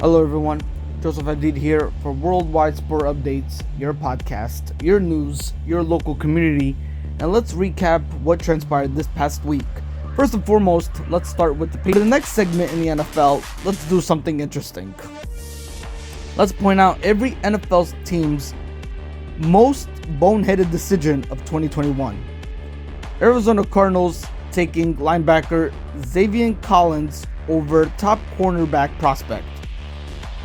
Hello everyone, Joseph Hadid here for Worldwide Sport Updates Your Podcast, your news, your local community, and let's recap what transpired this past week. First and foremost, let's start with for the next segment in the NFL, let's do something interesting. Let's point out every NFL team's most boneheaded decision of 2021. Arizona Cardinals taking linebacker Xavier Collins over top cornerback prospect.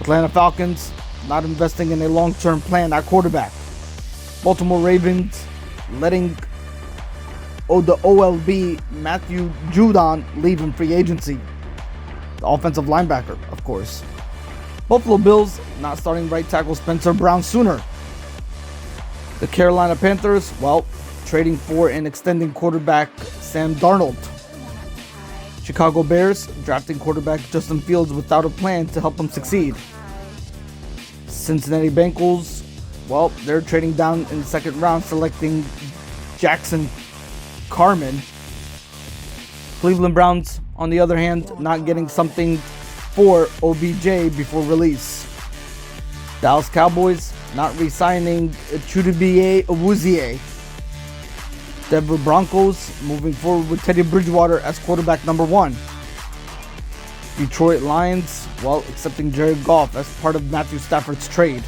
Atlanta Falcons not investing in a long-term plan at quarterback. Baltimore Ravens letting the OLB Matthew Judon leave in free agency. The offensive linebacker, of course. Buffalo Bills not starting right tackle Spencer Brown sooner. The Carolina Panthers, trading for and extending quarterback Sam Darnold. Chicago Bears drafting quarterback Justin Fields without a plan to help him succeed. Cincinnati Bengals, they're trading down in the second round, selecting Jackson Carman. Cleveland Browns, on the other hand, not getting something for OBJ before release. Dallas Cowboys not re-signing Chidobe Awuzie. Denver Broncos moving forward with Teddy Bridgewater as quarterback number 1. Detroit Lions, accepting Jared Goff as part of Matthew Stafford's trade.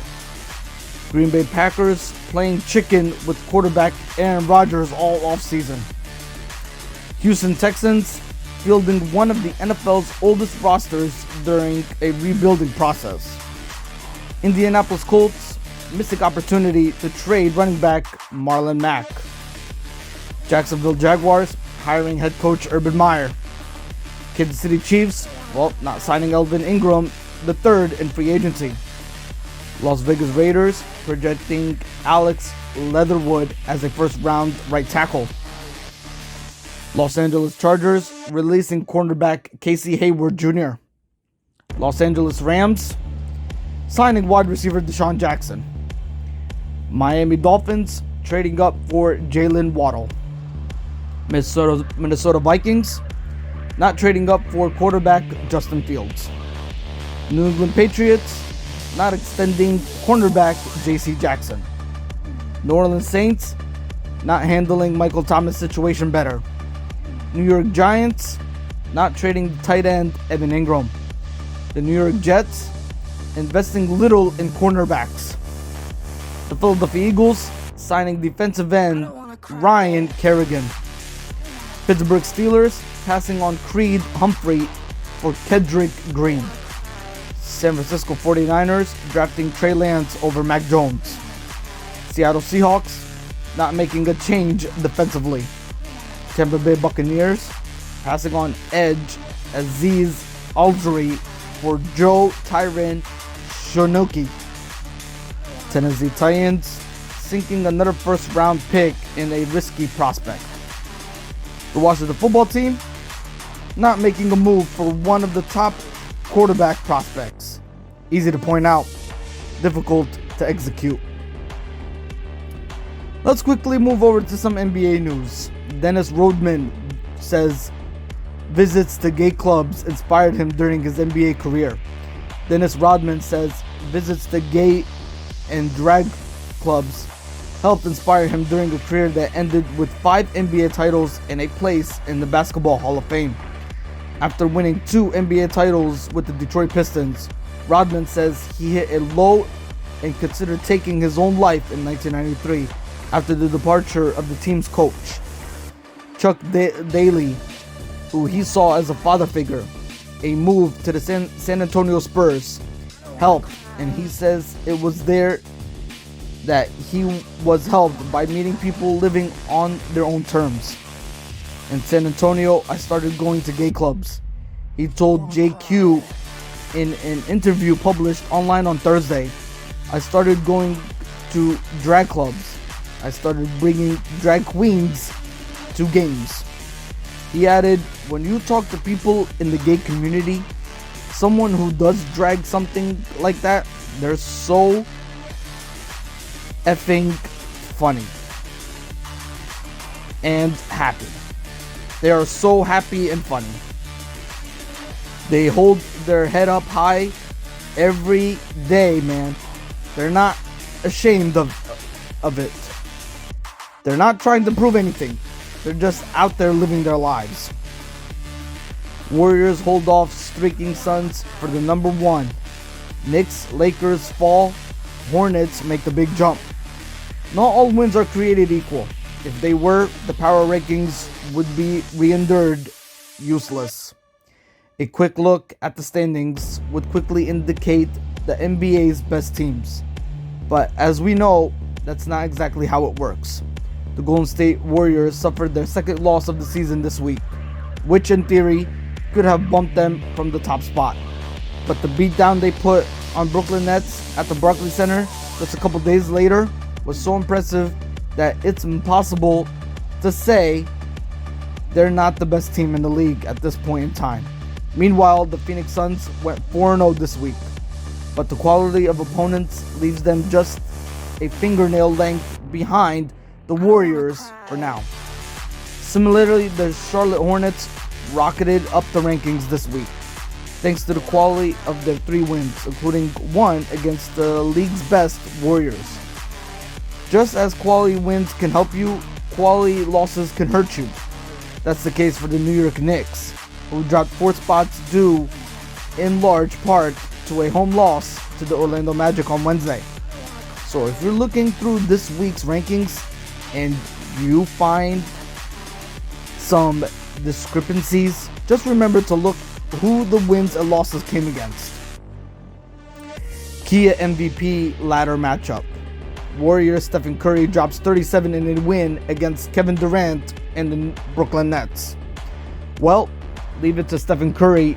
Green Bay Packers playing chicken with quarterback Aaron Rodgers all offseason. Houston Texans fielding one of the NFL's oldest rosters during a rebuilding process. Indianapolis Colts missing opportunity to trade running back Marlon Mack. Jacksonville Jaguars hiring head coach Urban Meyer. Kansas City Chiefs, not signing Elvin Ingram III in free agency. Las Vegas Raiders projecting Alex Leatherwood as a first-round right tackle. Los Angeles Chargers releasing cornerback Casey Hayward Jr. Los Angeles Rams signing wide receiver Deshaun Jackson. Miami Dolphins trading up for Jalen Waddle. Minnesota Vikings not trading up for quarterback Justin Fields. New England Patriots not extending cornerback J.C. Jackson. New Orleans Saints not handling Michael Thomas' situation better. New York Giants not trading tight end Evan Ingram. The New York Jets investing little in cornerbacks. The Philadelphia Eagles signing defensive end Ryan Kerrigan. Pittsburgh Steelers passing on Creed Humphrey for Kedrick Green. San Francisco 49ers drafting Trey Lance over Mac Jones. Seattle Seahawks not making a change defensively. Tampa Bay Buccaneers passing on edge Aziz Aldry for Joe Tyron Shonoki. Tennessee Titans sinking another first-round pick in a risky prospect. The Washington football team not making a move for one of the top quarterback prospects. Easy to point out, difficult to execute. Let's quickly move over to some NBA news. Dennis Rodman says visits to gay clubs inspired him during his NBA career. Dennis Rodman says visits to gay and drag clubs helped inspire him during a career that ended with 5 NBA titles and a place in the Basketball Hall of Fame. After winning 2 NBA titles with the Detroit Pistons, Rodman says he hit a low and considered taking his own life in 1993 after the departure of the team's coach, Chuck Daly, who he saw as a father figure. A move to the San Antonio Spurs helped, and he says it was there that he was helped by meeting people living on their own terms. In San Antonio, I started going to gay clubs. He told JQ in an interview published online on Thursday. I started going to drag clubs. I started bringing drag queens to games. He added, when you talk to people in the gay community, someone who does drag something like that, they're so effing funny and happy. They are so happy and funny. They hold their head up high every day, man. They're not ashamed of it. They're not trying to prove anything. They're just out there living their lives. Warriors hold off streaking Suns for the number 1. Knicks, Lakers fall. Hornets make the big jump. Not all wins are created equal. If they were, the power rankings would be rendered useless. A quick look at the standings would quickly indicate the NBA's best teams. But as we know, that's not exactly how it works. The Golden State Warriors suffered their second loss of the season this week, which in theory could have bumped them from the top spot. But the beatdown they put on Brooklyn Nets at the Barclays Center just a couple days later was so impressive that it's impossible to say they're not the best team in the league at this point in time. Meanwhile, the Phoenix Suns went 4-0 this week, but the quality of opponents leaves them just a fingernail length behind the Warriors for now. Similarly, the Charlotte Hornets rocketed up the rankings this week, thanks to the quality of their 3 wins, including one against the league's best Warriors. Just as quality wins can help you, quality losses can hurt you. That's the case for the New York Knicks, who dropped 4 spots due in large part to a home loss to the Orlando Magic on Wednesday. So if you're looking through this week's rankings and you find some discrepancies, just remember to look who the wins and losses came against. Kia MVP ladder matchup. Warriors Stephen Curry drops 37 in a win against Kevin Durant and the Brooklyn Nets. Well, leave it to Stephen Curry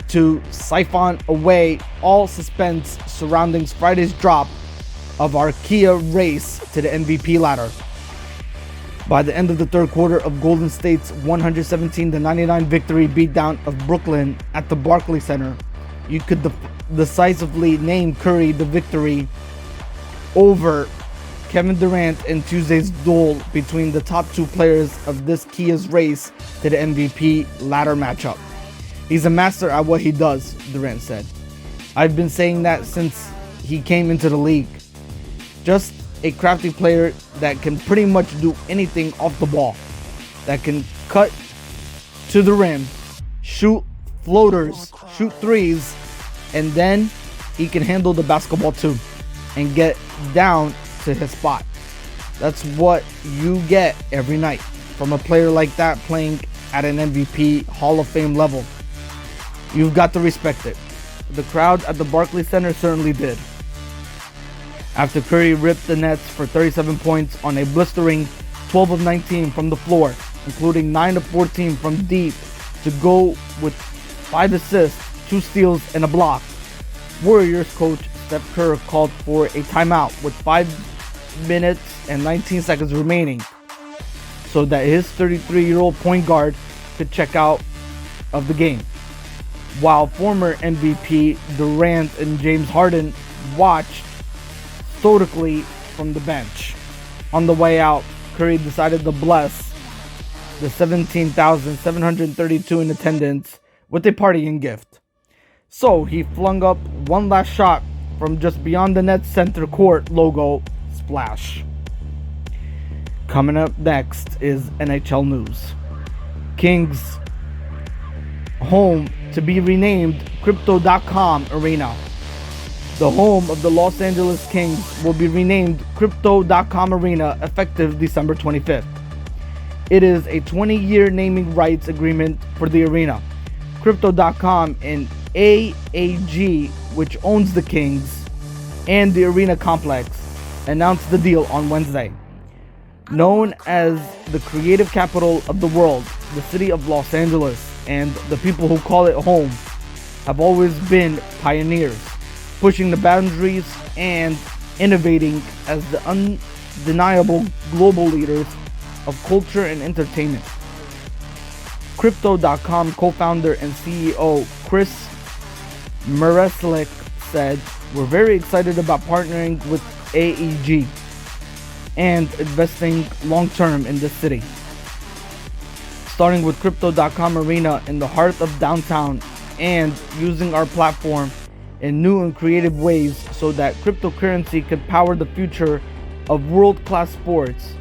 to siphon away all suspense surrounding Friday's drop of our Kia race to the MVP ladder. By the end of the third quarter of Golden State's 117-99 victory beatdown of Brooklyn at the Barclays Center, you could decisively name Curry the victory over Kevin Durant in Tuesday's duel between the top 2 players of this Kia's race to the MVP ladder matchup. He's a master at what he does, Durant said. I've been saying that since he came into the league. Just a crafty player that can pretty much do anything off the ball. That can cut to the rim, shoot floaters, shoot threes, and then he can handle the basketball too and get down to his spot. That's what you get every night from a player like that playing at an MVP Hall of Fame level. You've got to respect it. The crowd at the Barclays Center certainly did. After Curry ripped the Nets for 37 points on a blistering 12 of 19 from the floor, including 9 of 14 from deep to go with 5 assists, 2 steals, and a block, Warriors coach Steph Curry called for a timeout with 5 minutes and 19 seconds remaining so that his 33-year-old point guard could check out of the game, while former MVP Durant and James Harden watched stoically from the bench. On the way out, Curry decided to bless the 17,732 in attendance with a partying gift. So he flung up one last shot from just beyond the Nets center court logo splash. Coming up next is NHL news. Kings home to be renamed Crypto.com Arena. The home of the Los Angeles Kings will be renamed Crypto.com Arena effective December 25th. It is a 20-year naming rights agreement for the arena. Crypto.com and AAG, which owns the Kings and the arena complex, announced the deal on Wednesday. Known as the creative capital of the world, the city of Los Angeles and the people who call it home have always been pioneers, pushing the boundaries and innovating as the undeniable global leaders of culture and entertainment. Crypto.com co-founder and CEO Chris Mereslik said, "We're very excited about partnering with AEG and investing long-term in this city. Starting with Crypto.com Arena in the heart of downtown and using our platform in new and creative ways so that cryptocurrency could power the future of world-class sports,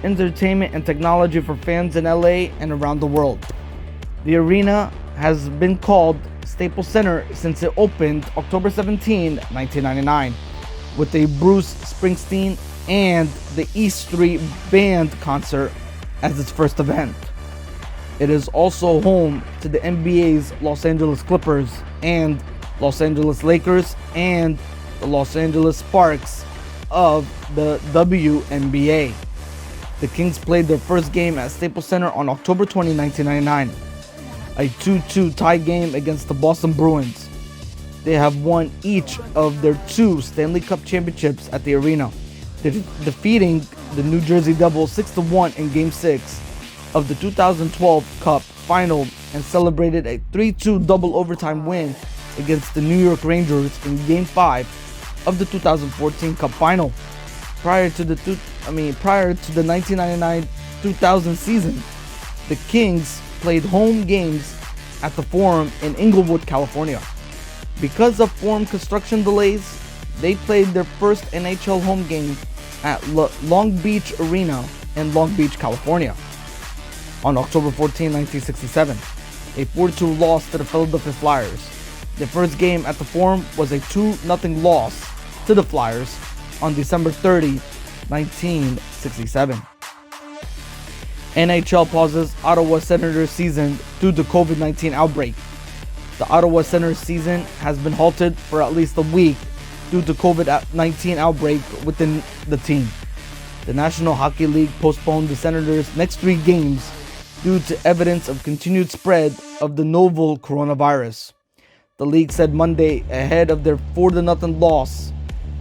entertainment, and technology for fans in LA and around the world. The arena has been called Staples Center since it opened October 17, 1999, with a Bruce Springsteen and the E Street Band concert as its first event. It is also home to the NBA's Los Angeles Clippers and Los Angeles Lakers and the Los Angeles Sparks of the WNBA. The Kings played their first game at Staples Center on October 20, 1999, a 2-2 tie game against the Boston Bruins. They have won each of their 2 Stanley Cup championships at the arena, defeating the New Jersey Devils 6-1 in Game 6 of the 2012 Cup Final, and celebrated a 3-2 double overtime win against the New York Rangers in Game 5 of the 2014 Cup Final. Prior to the 1999-2000 season, the Kings played home games at the Forum in Inglewood, California. Because of Forum construction delays, they played their first NHL home game at Long Beach Arena in Long Beach, California, on October 14, 1967, a 4-2 loss to the Philadelphia Flyers. The first game at the Forum was a 2-0 loss to the Flyers on December 30, 1967. NHL pauses Ottawa Senators season due to COVID-19 outbreak. The Ottawa Senators season has been halted for at least a week due to COVID-19 outbreak within the team. The National Hockey League postponed the Senators' next 3 games due to evidence of continued spread of the novel coronavirus. The league said Monday ahead of their 4-0 loss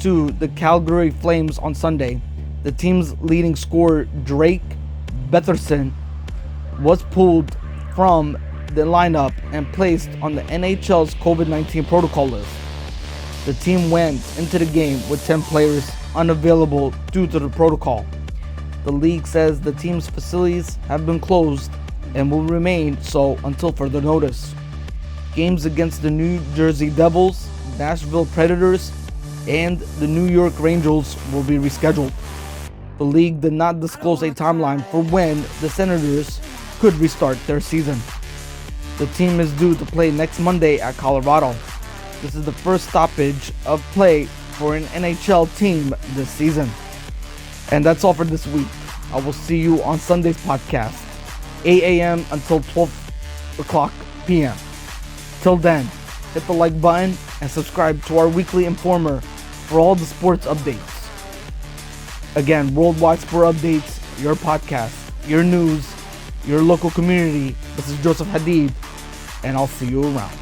to the Calgary Flames on Sunday. The team's leading scorer Drake Betherson was pulled from the lineup and placed on the NHL's COVID-19 protocol list. The team went into the game with 10 players unavailable due to the protocol. The league says the team's facilities have been closed and will remain so until further notice. Games against the New Jersey Devils, Nashville Predators, and the New York Rangers will be rescheduled. The league did not disclose a timeline for when the Senators could restart their season. The team is due to play next Monday at Colorado. This is the first stoppage of play for an NHL team this season. And that's all for this week. I will see you on Sunday's podcast, 8 a.m. until 12 o'clock p.m. Till then, hit the like button and subscribe to our weekly informer for all the sports updates. Again, Worldwide Sport Updates, your podcast, your news, your local community. This is Joseph Hadid, and I'll see you around.